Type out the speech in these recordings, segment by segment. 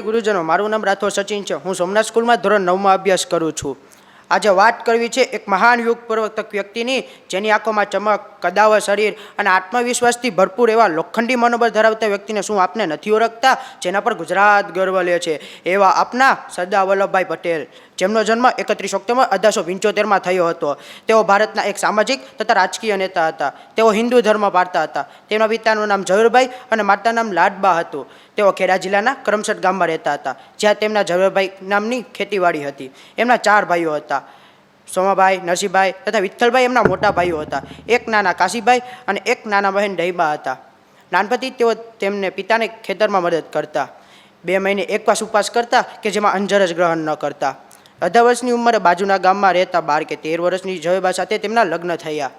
ગુરુજનો, મારું નામ રાથોડ સચિન છે. હું સોમનાથ સ્કૂલમાં ધોરણ 9માં અભ્યાસ કરું છું. આજે વાત કરવી છે એક મહાન યુગ પ્રવર્તક વ્યક્તિની, જેની આંખોમાં ચમક, કદાવર શરીર અને આત્મવિશ્વાસથી ભરપૂર એવા લોખંડી મનોબળ ધરાવતા વ્યક્તિને શું આપને નથી ઓળખતા, જેના પર ગુજરાત ગર્વ લે છે? એવા આપના સરદાર વલ્લભભાઈ પટેલ, જેમનો જન્મ 31 ઓક્ટોબર 1875માં થયો હતો. તેઓ ભારતના એક સામાજિક તથા રાજકીય નેતા હતા. તેઓ હિન્દુ ધર્મ પાળતા હતા. તેમના પિતાનું નામ ઝવેરભાઈ અને માતાનું નામ લાડબા હતું. તેઓ ખેડા જિલ્લાના કરમસદ ગામમાં રહેતા હતા, જ્યાં તેમના ઝવેરભાઈ નામની ખેતીવાડી હતી. એમના 4 ભાઈઓ હતા: સોમાભાઈ, નરસિંહભાઈ તથા વિઠ્ઠલભાઈ એમના મોટા ભાઈઓ હતા. એક નાના કાશીભાઈ અને એક નાના બહેન ડહીબા હતા. નાનપણથી તેઓ તેમને પિતાને ખેતરમાં મદદ કરતા. 2 મહિને એકવાર ઉપવાસ કરતા કે જેમાં અંજર જ ગ્રહણ ન કરતા. 18 વર્ષની ઉંમરે બાજુના ગામમાં રહેતા 12 કે 13 વર્ષની ઝવેરબા સાથે તેમના લગ્ન થયા.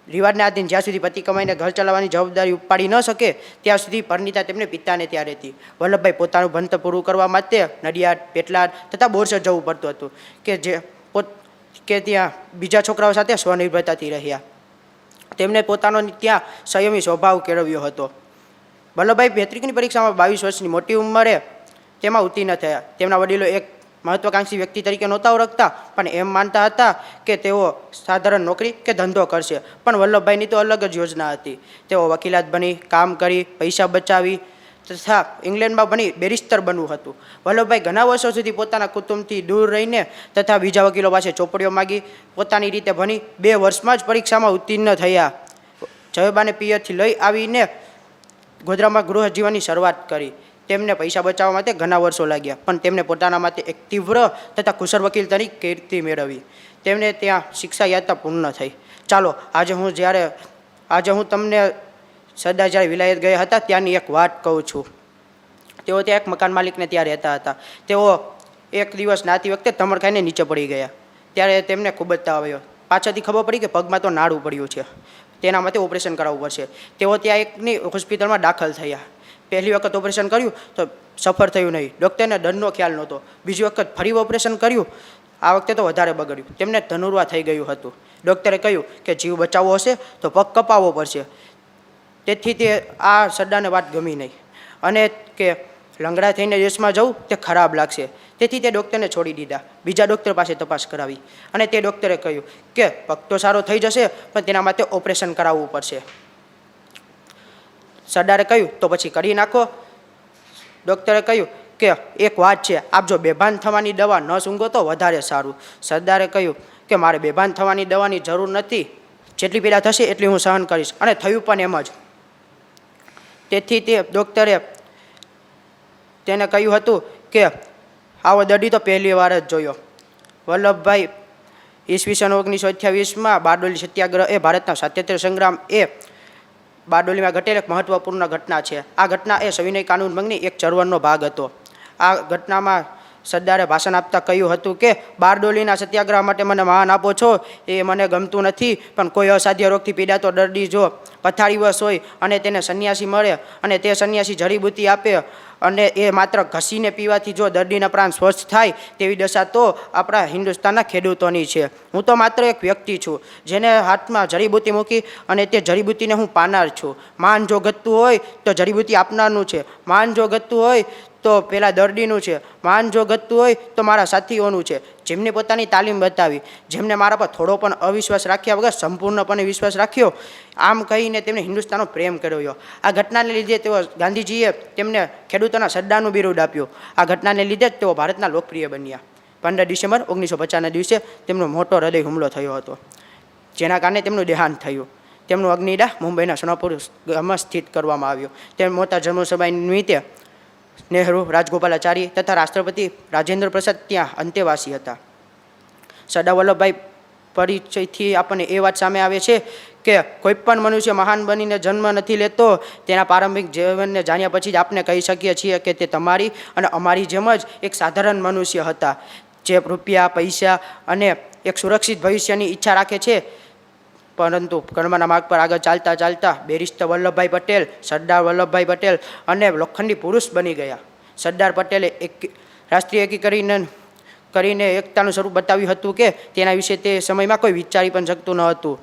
રિવાજને આધીન જ્યાં સુધી પતિ કમાઈને ઘર ચલાવવાની જવાબદારી ઉપાડી ન શકે ત્યાં સુધી પરણિતા તેમને પિતાને ત્યાં રહેતી. વલ્લભભાઈ પોતાનું ભણતર પૂરું કરવા માટે નડિયાદ, પેટલાદ તથા બોરસદ જવું પડતું હતું કે ત્યાં બીજા છોકરાઓ સાથે સ્વનિર્ભરતાથી રહ્યા. તેમણે પોતાનો ત્યાં સંયમી સ્વભાવ કેળવ્યો હતો. વલ્લભભાઈ મેટ્રિકની પરીક્ષામાં 22 વર્ષની મોટી ઉંમરે તેમાં ઉત્તીર્ણ થયા. તેમના વડીલો એક મહત્વાકાંક્ષી વ્યક્તિ તરીકે નહોતા ઓળખતા, પણ એમ માનતા હતા કે તેઓ સાધારણ નોકરી કે ધંધો કરશે. પણ વલ્લભભાઈની તો અલગ જ યોજના હતી. તેઓ વકીલાત બની કામ કરી પૈસા બચાવી તથા ઇંગ્લેન્ડમાં ભણી બેરિસ્ટર બનવું હતું. વલ્લભભાઈ ઘણા વર્ષો સુધી પોતાના કુટુંબથી દૂર રહીને તથા બીજા વકીલો પાસે ચોપડીઓ માગી પોતાની રીતે ભણી 2 વર્ષમાં જ પરીક્ષામાં ઉત્તીર્ણ થયા. ઝવેરબાને પિયરથી લઈ આવીને ગોધરામાં ગૃહ જીવનની શરૂઆત કરી. તેમને પૈસા બચાવવા માટે ઘણા વર્ષો લાગ્યા, પણ તેમને પોતાના માટે એક તીવ્ર તથા કુશળ વકીલ તરીકે કીર્તિ મેળવી. તેમને ત્યાં શિક્ષા યાત્રા પૂર્ણ થઈ. ચાલો આજે હું તમને સરદાર જ્યારે વિલાયત ગયા હતા ત્યાંની એક વાત કહું છું. તેઓ ત્યાં એક મકાન માલિકને ત્યાં રહેતા હતા. તેઓ એક દિવસ નાતી વખતે ધમણ ખાઈને નીચે પડી ગયા. ત્યારે તેમને ખૂબ જ તાવ આવ્યો. પાછળથી ખબર પડી કે પગમાં તો નાડું પડ્યું છે, તેના માટે ઓપરેશન કરાવવું પડશે. તેઓ ત્યાં એકની હોસ્પિટલમાં દાખલ થયા. પહેલી વખત ઓપરેશન કર્યું તો સફળ થયું નહીં. ડૉક્ટરને દંડનો ખ્યાલ નહોતો. બીજી વખત ફરી ઓપરેશન કર્યું. આ વખતે તો વધારે બગડ્યું. તેમને ધનુર્વા થઈ ગયું હતું. ડૉક્ટરે કહ્યું કે જીવ બચાવવો હશે તો પગ કપાવવો પડશે. તેથી તે આ સરદારને વાત ગમી નહીં અને કે લંગડા થઈને દેશમાં જવું તે ખરાબ લાગશે. તેથી તે ડૉક્ટરને છોડી દીધા. બીજા ડૉક્ટર પાસે તપાસ કરાવી અને તે ડૉક્ટરે કહ્યું કે પગ તો સારો થઈ જશે, પણ તેના માટે ઓપરેશન કરાવવું પડશે. સરદારે કહ્યું તો પછી કરી નાખો. ડૉક્ટરે કહ્યું કે એક વાત છે, આપ જો બેભાન થવાની દવા ન સૂંઘો તો વધારે સારું. સરદારે કહ્યું કે મારે બેભાન થવાની દવાની જરૂર નથી. જેટલી પીડા થશે એટલી હું સહન કરીશ. અને થયું પણ એમ જ. તેથી તે ડૉક્ટરે તેને કહ્યું હતું કે આવો દર્દી તો પહેલી વાર જ જોયો. વલ્લભભાઈ ઈસવીસન 1928માં બારડોલી સત્યાગ્રહ એ ભારતના સ્વાતંત્ર્ય સંગ્રામ એ બારડોલીમાં ઘટેલ એક મહત્વપૂર્ણ ઘટના છે. આ ઘટના એ સવિનય કાનૂન ભંગની એક ચળવળનો ભાગ હતો. આ ઘટનામાં સરદારે ભાષણ આપતા કહ્યું હતું કે બારડોલીના સત્યાગ્રહ માટે મને માન આપો છો એ મને ગમતું નથી, પણ કોઈ અસાધ્ય રોગથી પીડાતો દર્દી જો પથારીવશ હોય અને તેને સંન્યાસી મળે અને તે સંન્યાસી જડીબુટ્ટી આપે અને એ માત્ર ઘસીને પીવાથી જો દર્દીના પ્રાણ સ્વસ્થ થાય તેવી દશા તો આપણા હિન્દુસ્તાનના ખેડૂતોની છે. હું તો માત્ર એક વ્યક્તિ છું જેને હાથમાં જડીબુટ્ટી મૂકી અને તે જડીબુટ્ટીને હું પાનાર છું. માન જો ઘટતું હોય તો જડીબુટ્ટી આપનારનું છે. માન જો ઘટતું હોય તો પેલા દર્દીનું છે. માન જો ઘટતું હોય તો મારા સાથીઓનું છે, જેમને પોતાની તાલીમ બતાવી, જેમને મારા પર થોડો પણ અવિશ્વાસ રાખ્યા વગર સંપૂર્ણપણે વિશ્વાસ રાખ્યો. આમ કહીને તેમને હિન્દુસ્તાનનો પ્રેમ કર્યો. આ ઘટનાને લીધે તેઓ ગાંધીજીએ તેમને ખેડૂતોના સરદારનું બિરુદ આપ્યું. આ ઘટનાને લીધે જ તેઓ ભારતના લોકપ્રિય બન્યા. 15 ડિસેમ્બર 1950ના દિવસે તેમનો મોટો હૃદય હુમલો થયો હતો, જેના કારણે તેમનું દેહાંત થયું. તેમનું અગ્નિદાહ મુંબઈના સોનાપુર ગામમાં સ્થિત કરવામાં આવ્યો. તેમ મોટા જન્મસભા નિમિત્તે નહેરુ, રાજગોપાલાચારી તથા રાષ્ટ્રપતિ રાજેન્દ્ર પ્રસાદ ત્યાં અંતેવાસી હતા. સરદાર વલ્લભભાઈ પરિચયથી આપણને એ વાત સામે આવે છે કે કોઈ પણ મનુષ્ય મહાન બનીને જન્મ નથી લેતો. તેના પ્રારંભિક જીવનને જાણ્યા પછી જ આપણે કહી શકીએ છીએ કે તે તમારી અને અમારી જેમ જ એક સાધારણ મનુષ્ય હતા, જે રૂપિયા, પૈસા અને એક સુરક્ષિત ભવિષ્યની ઈચ્છા રાખે છે. પરંતુ કર્મના માર્ગ પર આગળ ચાલતા ચાલતા બેરિસ્ટર વલ્લભભાઈ પટેલ, સરદાર વલ્લભભાઈ પટેલ અને લોખંડી પુરુષ બની ગયા. સરદાર પટેલે રાષ્ટ્રીય એકીકરણ કરીને એકતાનું સ્વરૂપ બતાવ્યું હતું કે તેના વિશે તે સમયમાં કોઈ વિચારી પણ શકતું ન હતું.